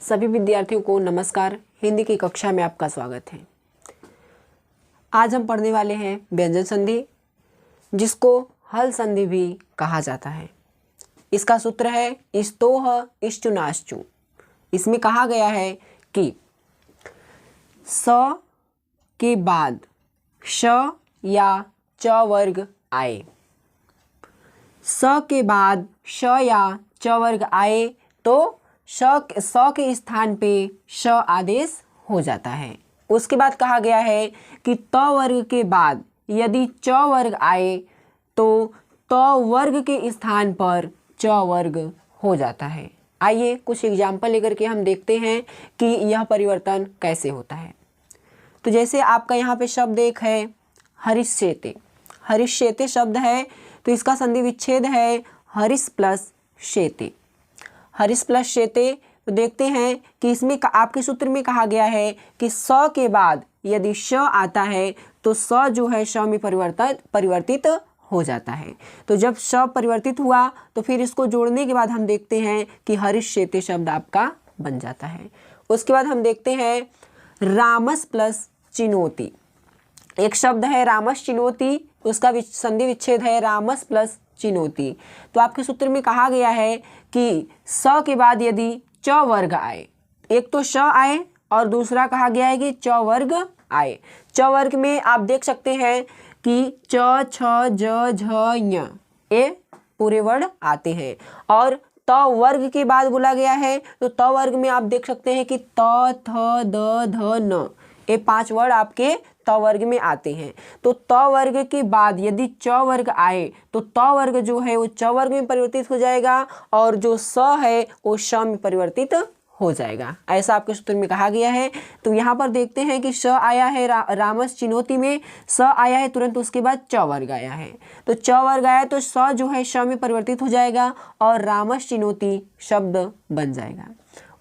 सभी विद्यार्थियों को नमस्कार। हिंदी की कक्षा में आपका स्वागत है। आज हम पढ़ने वाले हैं व्यंजन संधि, जिसको हल संधि भी कहा जाता है। इसका सूत्र है इस्तोह इष्टुनाश्चु। इसमें कहा गया है कि स के बाद श या च वर्ग आए। स के बाद श या च वर्ग आए तो स के स्थान पे श आदेश हो जाता है। उसके बाद कहा गया है कि त वर्ग के बाद यदि च वर्ग आए तो त वर्ग के स्थान पर च वर्ग हो जाता है। आइए कुछ एग्जाम्पल लेकर के हम देखते हैं कि यह परिवर्तन कैसे होता है। तो जैसे आपका यहाँ पे शब्द एक है हरिष्येते। हरिष्येते शब्द है तो इसका संधि विच्छेद है हरिश प्लस शेते। हरिश प्लस शेते तो देखते हैं कि इसमें आपके सूत्र में कहा गया है कि स के बाद यदि श आता है तो स जो है श में परिवर्तित हो जाता है। तो जब श परिवर्तित हुआ तो फिर इसको जोड़ने के बाद हम देखते हैं कि हरिष्येते शब्द आपका बन जाता है। उसके बाद हम देखते हैं रामस प्लस चिनोति। एक शब्द है रामस चिनोति, उसका संधि विच्छेद है रामस प्लस चिनोति। तो आपके सूत्र में कहा गया है कि स के बाद यदि च वर्ग आए, एक तो श आए और दूसरा कहा गया है कि च वर्ग आए। च वर्ग में आप देख सकते हैं कि च छ ज झ ञ ये पूरे वर्ण आते हैं और त वर्ग के बाद बोला गया है तो त वर्ग में आप देख सकते हैं कि त थ द ध न ये 5 वर्ड आपके त वर्ग में आते हैं। तो त वर्ग के बाद यदि च वर्ग आए तो त वर्ग जो है वो च वर्ग में परिवर्तित हो जाएगा और जो स है वो श में परिवर्तित हो जाएगा। ऐसा आपके सूत्र में कहा गया है। तो यहाँ पर देखते हैं कि श आया है रामस चिनोति में, स आया है तुरंत उसके बाद च वर्ग आया है। तो च वर्ग आया तो स जो है श में परिवर्तित हो जाएगा और रामस चिनोति शब्द बन जाएगा।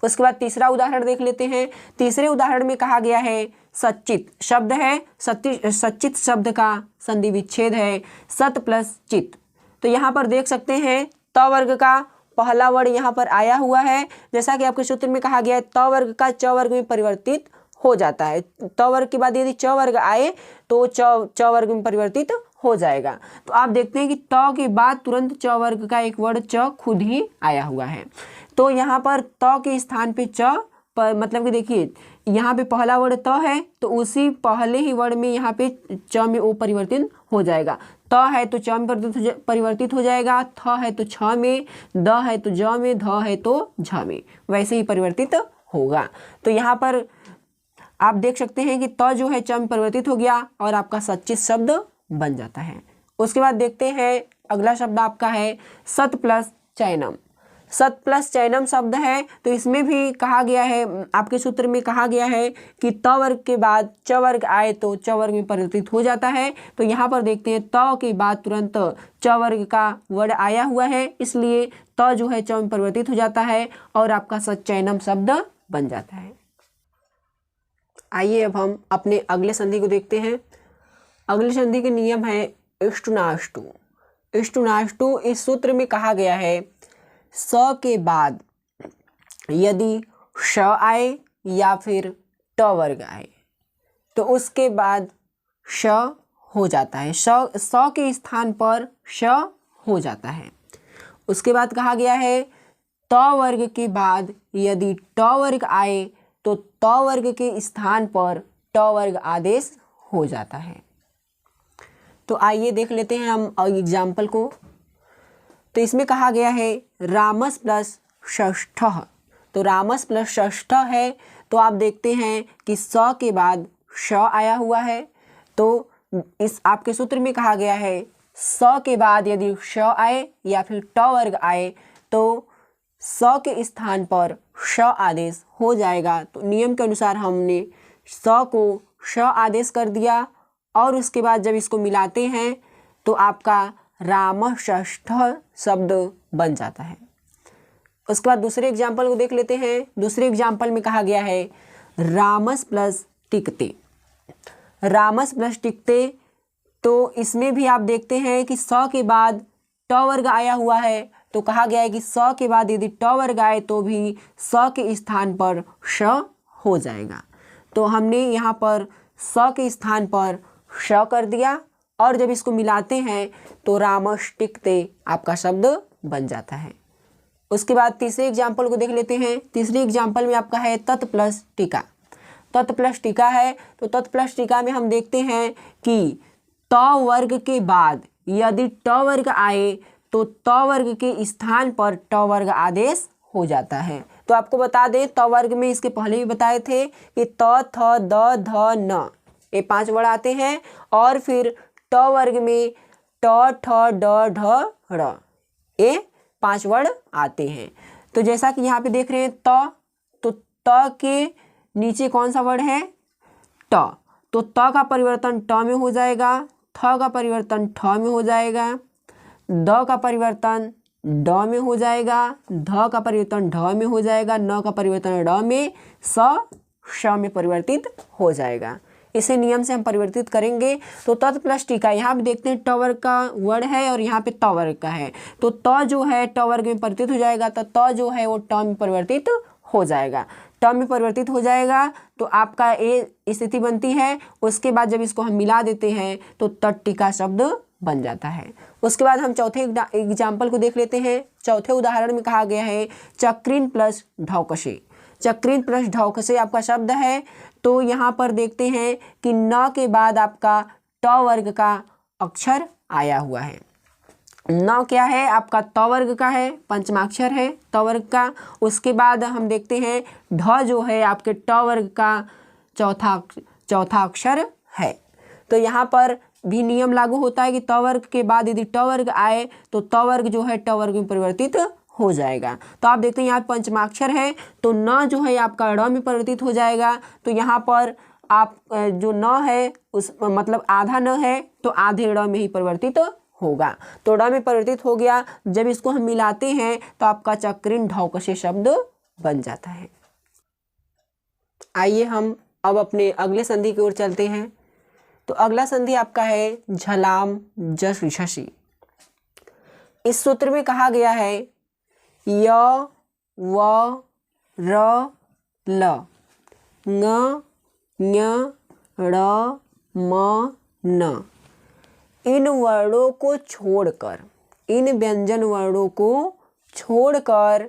उसके बाद तीसरा उदाहरण देख लेते हैं। तीसरे उदाहरण में कहा गया है सच्चित शब्द है। सच्चित शब्द का संधि विच्छेद है सत प्लस चित। तो यहाँ पर देख सकते हैं त वर्ग का पहला वर्ण यहाँ पर आया हुआ है। जैसा कि आपके सूत्र में कहा गया है त वर्ग का च वर्ग में परिवर्तित हो जाता है। त वर्ग के बाद यदि च वर्ग आए तो च वर्ग में परिवर्तित हो जाएगा। तो आप देखते हैं कि त के बाद तुरंत च वर्ग का एक वर्ण च खुद ही आया हुआ है। तो यहाँ पर त के स्थान पे च पर मतलब कि देखिए यहाँ पे पहला वर्ण त है तो उसी पहले ही वर्ण में यहाँ पे च में वो परिवर्तित हो जाएगा। त है तो च में परिवर्तित हो जाएगा, थ है तो छ में, द है तो ज में, ध है तो झ में, वैसे ही परिवर्तित होगा। तो यहाँ पर आप देख सकते हैं कि त जो है च में परिवर्तित हो गया और आपका सच्चित शब्द बन जाता है। उसके बाद देखते हैं अगला शब्द आपका है सत प्लस चैनम। सत प्लस चैनम शब्द है तो इसमें भी कहा गया है, आपके सूत्र में कहा गया है कि त वर्ग के बाद च वर्ग आए तो च वर्ग में परिवर्तित हो जाता है। तो यहाँ पर देखते हैं त के बाद तुरंत च वर्ग का वर्ण आया हुआ है, इसलिए त जो है च में परिवर्तित हो जाता है और आपका सच्चैनम शब्द बन जाता है। आइए अब हम अपने अगले संधि को देखते हैं। अगले संधि के नियम है इष्टुनाष्टु। इष्टुनाष्टु इस सूत्र में कहा गया है स के बाद यदि श आए या फिर ट वर्ग आए तो उसके बाद श हो जाता है। स के स्थान पर श हो जाता है। उसके बाद कहा गया है त वर्ग के बाद यदि ट वर्ग आए तो त वर्ग के स्थान पर ट वर्ग आदेश हो जाता है। तो आइए देख लेते हैं हम एग्जाम्पल को। तो इसमें कहा गया है रामस प्लस षष्ठ। तो रामस प्लस षष्ठ है तो आप देखते हैं कि स के बाद श आया हुआ है। तो इस आपके सूत्र में कहा गया है स के बाद यदि श आए या फिर ट वर्ग आए तो स के स्थान पर श आदेश हो जाएगा। तो नियम के अनुसार हमने स को श आदेश कर दिया और उसके बाद जब इसको मिलाते हैं तो आपका राम षष्ठ शब्द बन जाता है। उसके बाद दूसरे एग्जाम्पल को देख लेते हैं। दूसरे एग्जाम्पल में कहा गया है रामस प्लस टिकते। रामस प्लस टिकते तो इसमें भी आप देखते हैं कि स के बाद ट वर्ग आया हुआ है तो कहा गया है कि स के बाद यदि ट वर्ग आए तो भी स के स्थान पर श हो जाएगा। तो हमने यहाँ पर स के स्थान पर श कर दिया और जब इसको मिलाते हैं तो रामष्टिकते आपका शब्द बन जाता है। उसके बाद तीसरे एग्जाम्पल को देख लेते हैं। तीसरे एग्जाम्पल में आपका है तत् प्लस टीका। तत् प्लस टीका है तो तत् प्लस टीका में हम देखते हैं कि त वर्ग के बाद यदि ट वर्ग आए तो त वर्ग के स्थान पर ट वर्ग आदेश हो जाता है। तो आपको बता दें त वर्ग में इसके पहले भी बताए थे कि त थ द ध न ये 5 वर्ड आते हैं और फिर ट वर्ग में ट ठ ड ढ ड़ ये 5 वर्ड आते हैं। तो जैसा कि यहाँ पे देख रहे हैं तो त के नीचे कौन सा वर्ड है ट, तो त का परिवर्तन ट में हो जाएगा, थ का परिवर्तन ठ में हो जाएगा, द का परिवर्तन ड में हो जाएगा, ध का परिवर्तन ढ में हो जाएगा, न का परिवर्तन ड़ में, श में परिवर्तित हो जाएगा। इसे नियम से हम परिवर्तित करेंगे। तो तत् प्लस टीका यहाँ पे देखते हैं ट वर्ग का वर्ड है और यहाँ पे त वर्ग का है, तो त जो है ट वर्ग में परिवर्तित हो जाएगा, तो त जो है वो ट में परिवर्तित हो जाएगा। ट में परिवर्तित हो जाएगा तो आपका ये स्थिति बनती है। उसके बाद जब इसको हम मिला देते हैं तो तट्टिका शब्द बन जाता है। उसके बाद हम चौथे एग्जाम्पल को देख लेते हैं। चौथे उदाहरण में कहा गया है चक्रिन प्लस ढौकसे। चक्रिन प्लस ढौकसे आपका शब्द है। तो यहाँ पर देखते हैं कि न के बाद आपका ट वर्ग का अक्षर आया हुआ है। न क्या है आपका त वर्ग का है, पंचमाक्षर है त वर्ग का। उसके बाद हम देखते हैं ढ जो है आपके ट वर्ग का चौथा अक्षर है। तो यहाँ पर भी नियम लागू होता है कि त वर्ग के बाद यदि ट वर्ग आए तो त वर्ग जो है ट वर्ग में परिवर्तित हो जाएगा। तो आप देखते हैं यहाँ पंचमाक्षर है तो न जो है आपका ड़ में परिवर्तित हो जाएगा। तो यहाँ पर आप जो न है उस मतलब आधा न है तो आधे ड़ में ही परिवर्तित होगा। तो ड़ में परिवर्तित हो गया। जब इसको हम मिलाते हैं तो आपका चक्रिन ढौकसे शब्द बन जाता है। आइए हम अब अपने अगले संधि की ओर चलते हैं। तो अगला संधि आपका है झलाम जस झसी। इस सूत्र में कहा गया है य व र ल ङ ञ ड़ म न इन वर्णों को छोड़कर, इन व्यंजन वर्णों को छोड़कर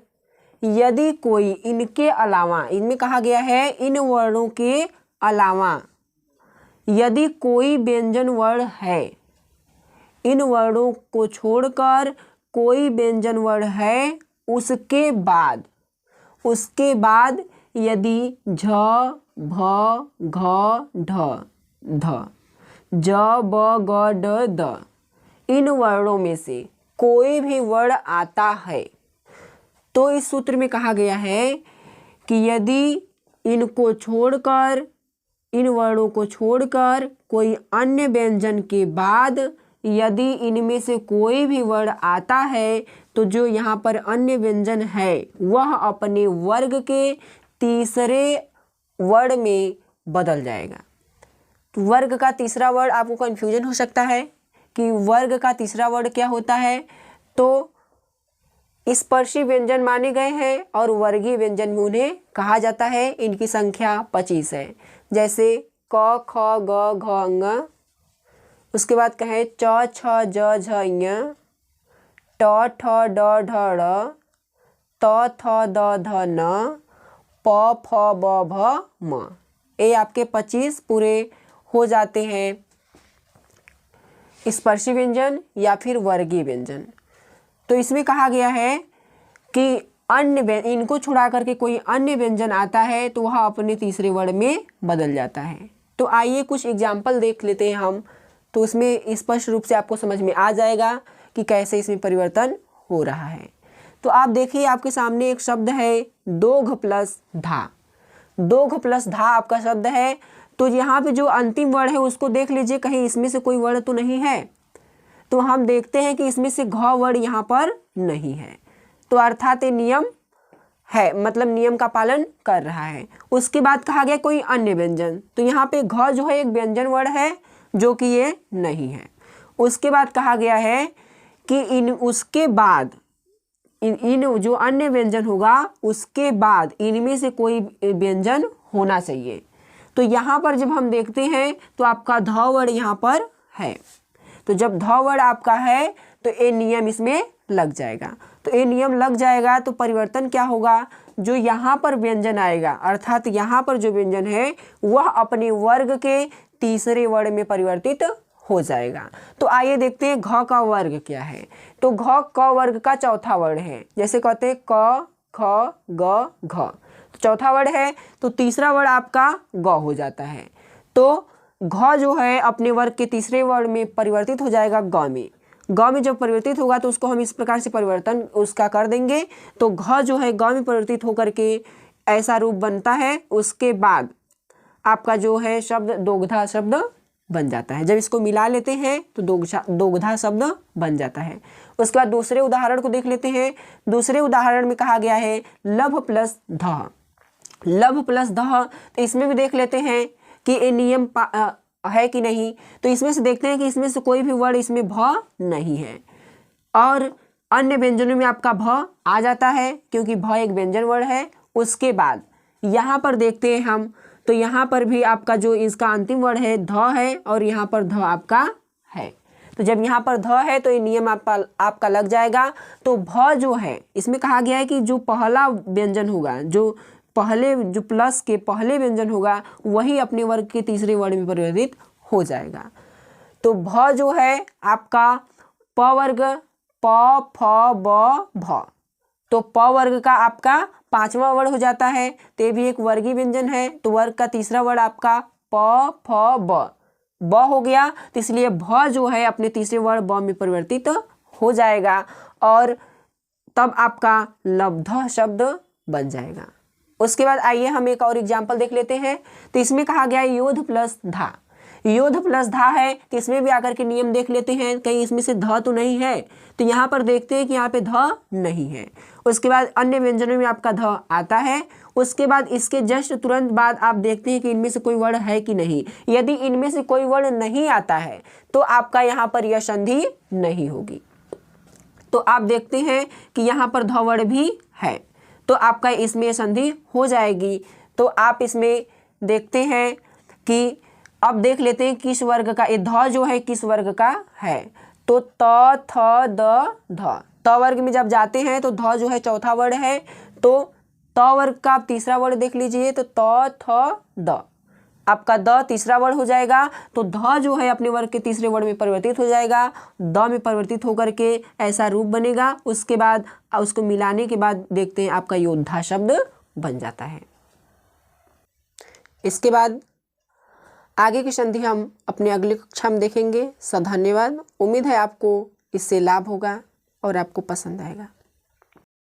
यदि कोई इनके अलावा, इनमें कहा गया है इन वर्णों के अलावा यदि कोई व्यंजन वर्ण है, इन वर्णों को छोड़कर कोई व्यंजन वर्ण है, उसके बाद यदि झ भ घ ढ ध ज ब ग ड द इन वर्णों में से कोई भी वर्ण आता है तो इस सूत्र में कहा गया है कि यदि इनको छोड़कर, इन वर्णों को छोड़कर कोई अन्य व्यंजन के बाद यदि इनमें से कोई भी वर्ण आता है तो जो यहाँ पर अन्य व्यंजन है वह अपने वर्ग के तीसरे वर्ण में बदल जाएगा। तो वर्ग का तीसरा वर्ण आपको कन्फ्यूजन हो सकता है कि वर्ग का तीसरा वर्ण क्या होता है। तो स्पर्शी व्यंजन माने गए हैं और वर्गीय व्यंजन में उन्हें कहा जाता है। इनकी संख्या 25 है। जैसे क ख ग घ ङ, उसके बाद कहें च छ ज झ ञ, ट ठ ड ढ ड़, त थ द ध न, प फ ब भ म। ये आपके 25 पूरे हो जाते हैं स्पर्शी व्यंजन या फिर वर्गीय व्यंजन। तो इसमें कहा गया है कि अन्य इनको छुड़ा करके कोई अन्य व्यंजन आता है तो वह अपने तीसरे वर्ण में बदल जाता है। तो आइए कुछ एग्जाम्पल देख लेते हैं हम, तो उसमें स्पष्ट रूप से आपको समझ में आ जाएगा कि कैसे इसमें परिवर्तन हो रहा है। तो आप देखिए आपके सामने एक शब्द है दोघ प्लस धा। दोघ प्लस धा आपका शब्द है। तो यहाँ पे जो अंतिम वर्ण है उसको देख लीजिए, कहीं इसमें से कोई वर्ण तो नहीं है। तो हम देखते हैं कि इसमें से घ वर्ण यहाँ पर नहीं है, तो अर्थात ये नियम है, मतलब नियम का पालन कर रहा है। उसके बाद कहा गया कोई अन्य व्यंजन, तो यहाँ पे घ जो है एक व्यंजन वर्ण है जो कि ये नहीं है। उसके बाद कहा गया है कि उसके बाद इन जो अन्य व्यंजन होगा उसके बाद इनमें से कोई व्यंजन होना चाहिए। तो यहाँ पर जब हम देखते हैं तो आपका ध वर्ण यहाँ पर है, तो जब ध वर्ण आपका है तो ए नियम इसमें लग जाएगा। तो ए नियम लग जाएगा तो परिवर्तन क्या होगा, जो यहाँ पर व्यंजन आएगा अर्थात यहाँ पर जो व्यंजन है वह अपने वर्ग के तीसरे वर्ण में परिवर्तित हो जाएगा। तो आइए देखते हैं घ का वर्ग क्या है। तो घ क वर्ग का चौथा वर्ण है, जैसे कहते हैं क ख ग घ, तो चौथा वर्ण है तो तीसरा वर्ण आपका ग हो जाता है। तो घ जो है अपने वर्ग के तीसरे वर्ण में परिवर्तित हो जाएगा ग में। ग में जब परिवर्तित होगा तो उसको हम इस प्रकार से परिवर्तन उसका कर देंगे। तो घ जो है ग में परिवर्तित होकर के ऐसा रूप बनता है। उसके बाद आपका जो है शब्द दोग्धा शब्द बन जाता है। जब इसको मिला लेते हैं तो दोग्धा शब्द बन जाता है। उसके बाद दूसरे उदाहरण को देख लेते हैं। दूसरे उदाहरण में कहा गया है लभ प्लस ध। लभ प्लस ध, तो इसमें भी देख लेते हैं कि ये नियम है कि नहीं। तो इसमें से देखते हैं कि इसमें से कोई भी वर्ण इसमें भ नहीं है और अन्य व्यंजनों में आपका भ आ जाता है क्योंकि भ एक व्यंजन वर्ण है। उसके बाद यहाँ पर देखते हैं हम, तो यहाँ पर भी आपका जो इसका अंतिम वर्ण है ध है और यहाँ पर ध आपका है। तो जब यहाँ पर ध है तो ये नियम आपका लग जाएगा। तो भ जो है इसमें कहा गया है कि जो पहला व्यंजन होगा, जो प्लस के पहले व्यंजन होगा वही अपने वर्ग के तीसरे वर्ण में परिवर्तित हो जाएगा। तो भ जो है आपका प वर्ग प फ ब भ, तो प वर्ग का आपका पांचवा वर्ण हो जाता है। तो ये भी एक वर्गीय व्यंजन है। तो वर्ग का तीसरा वर्ण आपका प फ ब हो गया। तो इसलिए भ जो है अपने तीसरे वर्ण ब में परिवर्तित हो जाएगा और तब आपका लब्ध शब्द बन जाएगा। उसके बाद आइए हम एक और एग्जाम्पल देख लेते हैं। तो इसमें कहा गया है योध प्लस धा। योध प्लस धा है तो इसमें भी आकर के नियम देख लेते हैं, कहीं इसमें से ध तो नहीं है। तो यहाँ पर देखते हैं कि यहाँ पे ध नहीं है। उसके बाद अन्य व्यंजनों में आपका ध आता है। उसके बाद इसके जस्ट तुरंत बाद आप देखते हैं कि इनमें से कोई वर्ण है कि नहीं। यदि इनमें से कोई वर्ण नहीं आता है तो आपका यहाँ पर यह संधि नहीं होगी। तो आप देखते हैं कि यहाँ पर ध वर्ण भी है तो आपका इसमें संधि हो जाएगी। तो आप इसमें देखते हैं कि अब देख लेते हैं किस वर्ग का ये ध जो है किस वर्ग का है। तो त थ द ध, त वर्ग में जब जाते हैं तो ध जो है चौथा वर्ण है। तो त वर्ग का आप तीसरा वर्ण देख लीजिए, तो त थ द, आपका द तीसरा वर्ण हो जाएगा। तो ध जो है अपने वर्ग के तीसरे वर्ण में परिवर्तित हो जाएगा, द में परिवर्तित होकर के ऐसा रूप बनेगा। उसके बाद उसको मिलाने के बाद देखते हैं आपका योद्धा शब्द बन जाता है। इसके बाद आगे की संधि हम अपने अगली कक्षा में देखेंगे। धन्यवाद। उम्मीद है आपको इससे लाभ होगा और आपको पसंद आएगा।